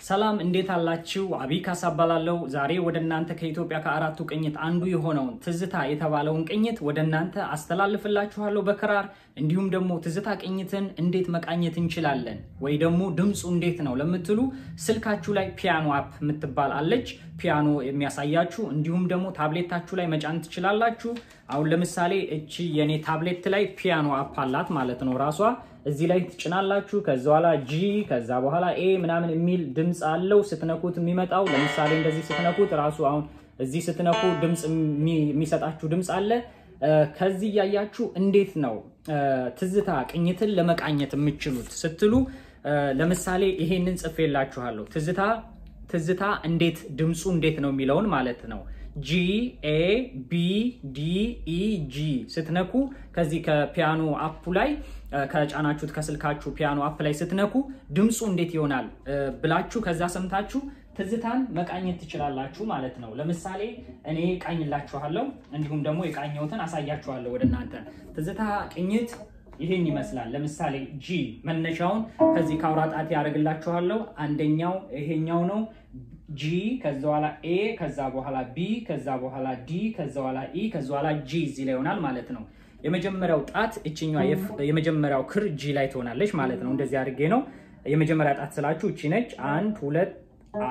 ሰላም እንዴት አላችሁ አቢካስ አባላለው ዛሬ ወደናንተ ከኢትዮጵያ ከአራቱ ቅኝት አንዱ የሆነው ትዝታ የተባለውን ቅኝት ወደናንተ አስተላልፍላችኋለሁ በክራር እንዲሁም ደግሞ ትዝታ ቅኝትን እንዴት መቃኘት እንችላለን ወይ ደግሞ ድምጹ እንዴት ነው ለምትሉ ስልካችሁ ላይ ፒያኖ አፕ ምትባል አለች ፒያኖ የሚያሳያችሁ እንዲሁም ደግሞ ታብሌታችሁ ላይ መጫን ትችላላችሁ አሁን ለምሳሌ እቺ የኔ ታብሌት ላይ ፒያኖ አፕ አላት ማለት ነው ራሷ እዚህ ላይ ትጭናላችሁ ከዛ በኋላ ጂ ከዛ በኋላ ኤ ምናምን የሚል ድምጽ አለው ስትነኩት የሚመጣው ለምሳሌ እንደዚህ ስትነኩት ራሱ አሁን እዚህ ስትነኩ ድምጽ የሚሰጣችሁ ድምጽ አለ ከዚህ ያያችሁ እንዴት ነው ትዝታ ቅኝትን ለመቃኘት የምትችሉት ስትሉ ለምሳሌ ይሄንን ጽፌላችኋለሁ ትዝታ እንዴት ድምጹ እንዴት ነው የሚለውን ማለት ነው G A B D E G ስትነኩ ከዚህ ከፒያኖ አፕ ላይ ከጫናችሁት ከስልካችሁ ፒያኖ አፕ ላይ ስትነኩ ድምጹ እንዴት ይሆናል ብላችሁ ከዛ ሰምታችሁ ትዝታን መቃኘት ትችላላችሁ ማለት ነው ለምሳሌ እኔ ቃኝላችኋለሁ እንዲሁም ደግሞ የቃኘውትን አሳያችኋለሁ ወደናንተ ትዝታ ቅኝት ይሄን ይመስላል ለምሳሌ G መነሻውን ከዚህ ካውራጣት ያረግላችኋለሁ አንደኛው ይሄኛው ነው G ከዛ በኋላ A ከዛ በኋላ B ከዛ በኋላ D ከዛ በኋላ E ከዛ በኋላ G እዚህ ላይ ይሆናል ማለት ነው የመጀመሪያው ጣት እቺኛው የመጀመሪያው ክር G ላይ ትሆናለች ማለት ነው እንደዚህ አድርጌ ነው የመጀመሪያ ጣት ስላችሁ እቺ ነች 1 2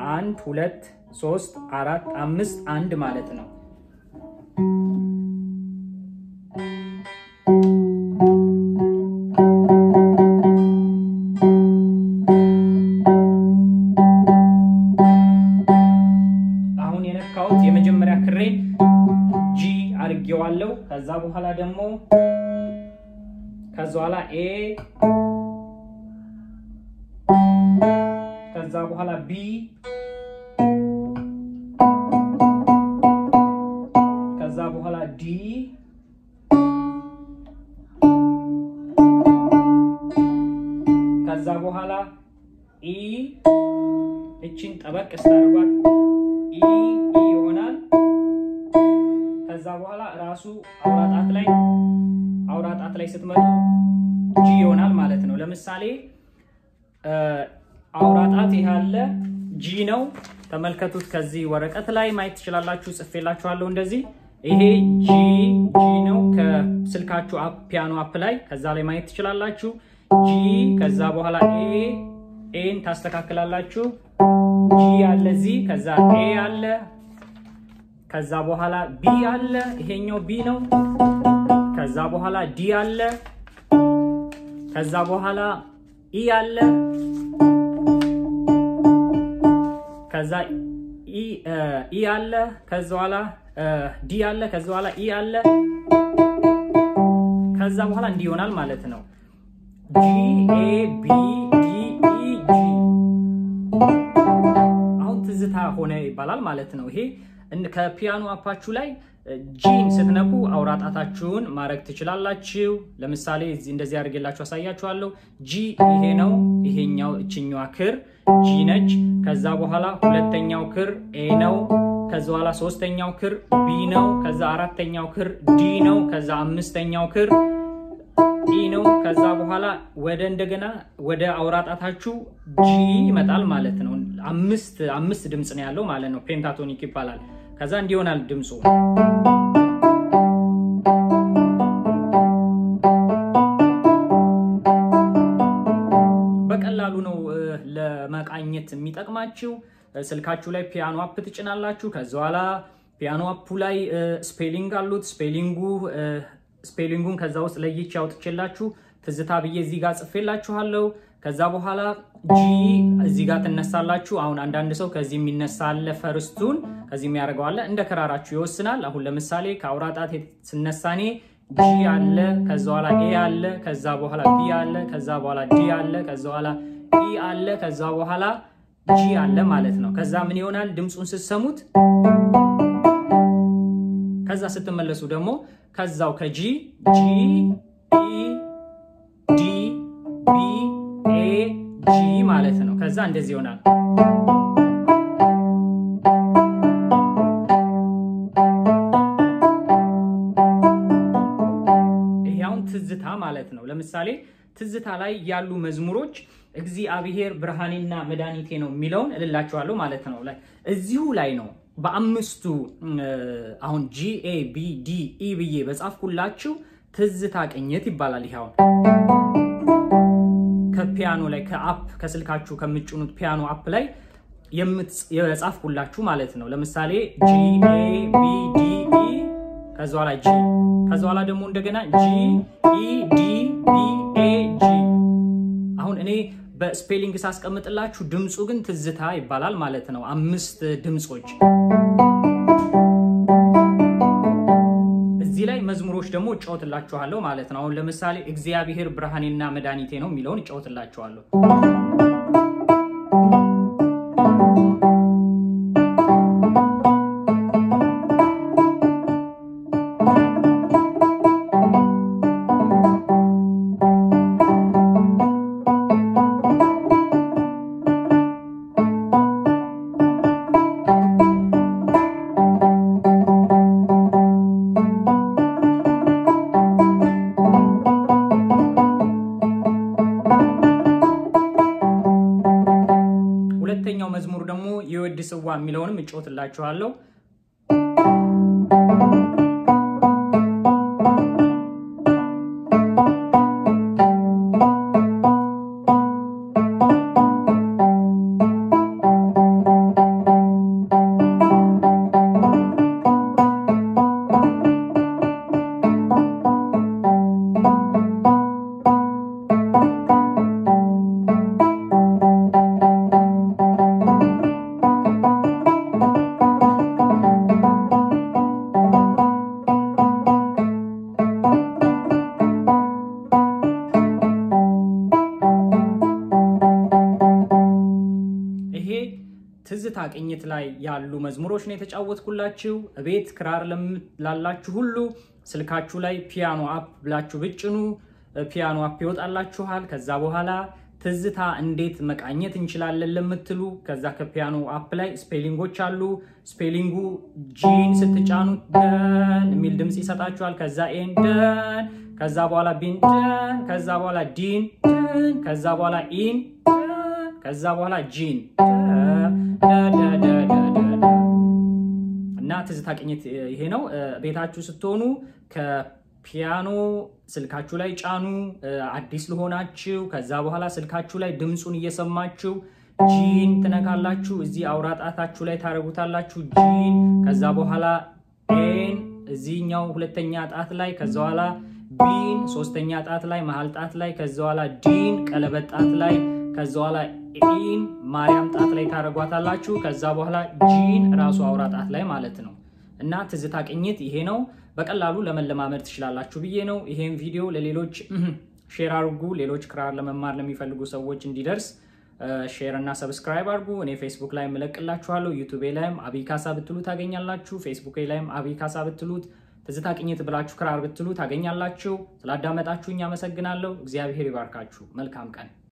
1 2 3 4 5 1 ማለት ነው የመጀመሪያ ክሬን G አርጌዋለሁ ከዛ በኋላ ደግሞ ከዛ በኋላ A ከዛ በኋላ B ከዛ በኋላ D ከዛ በኋላ E እቺን ጠበቅ ስታርጓት E ይሆናል ከዛ በኋላ ራሱ አውራጣት ላይ ስትመጡ G ይሆናል ማለት ነው ለምሳሌ አውራጣት ይያለ G ነው ተመልከቱት ከዚህ ወረቀት ላይ ማየት ትችላላችሁ ጽፌላችኋለሁ እንደዚህ ይሄ G ነው ከስልካችሁ አፕ ፒያኖ አፕ ላይ ከዛ ላይ ማየት ትችላላችሁ G ከዛ በኋላ ኤን ታስተካክላላችሁ G አለ እዚህ ከዛ A አለ ከዛ በኋላ B አለ ይሄኛው B ነው ከዛ በኋላ D አለ ከዛ በኋላ E አለ ከዛ E አለ ከዛ በኋላ D አለ ከዛ በኋላ E አለ ከዛ በኋላ እንዲህ ይሆናል ማለት ነው G A B D E G አሁን ትዝታ ሆነ ይባላል ማለት ነው ይሄ ከፒያኖ አፓችሁ ላይ ጂን ስትነኩ አውራጣታችሁን ማረግ ትችላላችሁ ለምሳሌ እዚህ እንደዚህ አድርጌላችሁ አሳያችኋለሁ G ይሄ ነው ይሄኛው እቺኛው ክር G ነች ከዛ በኋላ ሁለተኛው ክር A ነው ከዛ በኋላ ሶስተኛው ክር B ነው ከዛ አራተኛው ክር D ነው ከዛ አምስተኛው ክር E ነው ከዛ በኋላ እንደገና ወደ አውራጣታችሁ G ይመጣል ማለት ነው አምስት ድምጽ ነው ያለው ማለት ነው ፔንታቶኒክ ይባላል ከዛ እንዲሆናል ድምጹ በቀላሉ ነው ለመቃኘት የሚጠቅማችሁ ስልካችሁ ላይ ፒያኖ አፕ ትጭናላችሁ ከዛ በኋላ ፒያኖ አፑ ላይ ስፔሊንግ አሉት ስፔሊንጉን ከዛ ውስጥ ለይቼ አውጥቼላችሁ ትዝታ ብዬ እዚህ ጋር ጽፌላችኋለሁ ከዛ በኋላ G እዚህ ጋር ተነሳላችሁ አሁን አንዳንድ ሰው ከዚህ የሚነሳለ ፈርስቱን ከዚህ የሚያደርገው አለ እንደ ከራራችሁ ይወስናል አሁን ለምሳሌ ከአውራጣት ስነሳኔ G አለ ከዛ በኋላ A አለ ከዛ በኋላ B አለ ከዛ በኋላ D አለ ከዛ በኋላ E አለ ከዛ በኋላ G አለ ማለት ነው ከዛ ምን ይሆናል ድምጹን ስትሰሙት ከዛ ስትመለሱ ደግሞ ከዛው ከG G E D B A G ማለት ነው ከዛ እንደዚህ ይሆናል ይሄው ትዝታ ማለት ነው ለምሳሌ ትዝታ ላይ ያሉ መዝሙሮች እግዚአብሔር ብርሃኔና መድኃኒቴ ነው የሚለውን እልላችኋለሁ ማለት ነው። ላይ እዚሁ ላይ ነው በአምስቱ አሁን G A B D E ብዬ በጻፍኩላችሁ ትዝታ ቅኝት ይባላል። ይሄው ከፒያኖ ላይ ከአፕ ከስልካችሁ ከምትጭኑት ፒያኖ አፕ ላይ የጻፍኩላችሁ ማለት ነው። ለምሳሌ G A B D E ከዛው ላይ G ከዛው ላይ ደግሞ እንደገና G E D B A G አሁን እኔ በስፔሊንግ ሳስቀምጥላችሁ ድምጹ ግን ትዝታ ይባላል ማለት ነው። 5 ድምጾች እዚህ ላይ መዝሙሮች ደግሞ እጫወትላችኋለሁ ማለት ነው። አሁን ለምሳሌ እግዚአብሔር ብርሃኔና መድኃኒቴ ነው የሚለውን እጫወትላችኋለሁ። ሁለተኛው መዝሙር ደግሞ የወድ ስዋ የሚለውንም እጫወትላችኋለሁ። ትዝታ ቅኝት ላይ ያሉ መዝሙሮች ነው የተጫወትኩላችሁ። እቤት ክራር ላላችሁ ሁሉ ስልካችሁ ላይ ፒያኖ አፕ ብላችሁ ብጭኑ ፒያኖ አፕ ይወጣላችኋል። ከዛ በኋላ ትዝታ እንዴት መቃኘት እንችላለን ለምትሉ ከዛ ከፒያኖ አፕ ላይ ስፔሊንጎች አሉ። ስፔሊንጉ ጂን ስትጫኑ ደን የሚል ድምጽ ይሰጣችኋል። ከዛ ኤን ደን ከዛ በኋላ ቢን ደን ከዛ በኋላ ዲን ደን ከዛ በኋላ ኢን ከዛ በኋላ ጂን እና ትዝታ ቅኝት ይሄ ነው። ቤታችሁ ስትሆኑ ከፒያኖ ስልካችሁ ላይ ጫኑ አዲስ ለሆናችሁ። ከዛ በኋላ ስልካችሁ ላይ ድምጹን እየሰማችሁ ጂን ትነካላችሁ። እዚህ አውራጣታችሁ ላይ ታረጉታላችሁ ጂን። ከዛ በኋላ ኤን እዚህኛው ሁለተኛ ጣት ላይ ከዛ በኋላ ቢን ሶስተኛ ጣት ላይ መሃል ጣት ላይ ከዛ በኋላ ዲን ቀለበት ጣት ላይ ከዛ በኋላ ኢን ማርያም ጣት ላይ ታረጓታላችሁ። ከዛ በኋላ ጂን ራሱ አውራ ጣት ላይ ማለት ነው። እና ትዝታ ቅኝት ይሄ ነው። በቀላሉ ለመለማመድ ትችላላችሁ ብዬ ነው። ይሄን ቪዲዮ ለሌሎች ሼር አድርጉ። ሌሎች ክራር ለመማር ለሚፈልጉ ሰዎች እንዲደርስ ሼር እና ሰብስክራይብ አድርጉ። እኔ ፌስቡክ ላይ መለቅላችኋለሁ። ዩቲዩብ ላይም አቢካሳ ብትሉ ታገኛላችሁ። ፌስቡክ ላይም አቢካሳ ብትሉት ትዝታ ቅኝት ብላችሁ ክራር ብትሉ ታገኛላችሁ። ስላዳመጣችሁኝ አመሰግናለሁ። እግዚአብሔር ይባርካችሁ። መልካም ቀን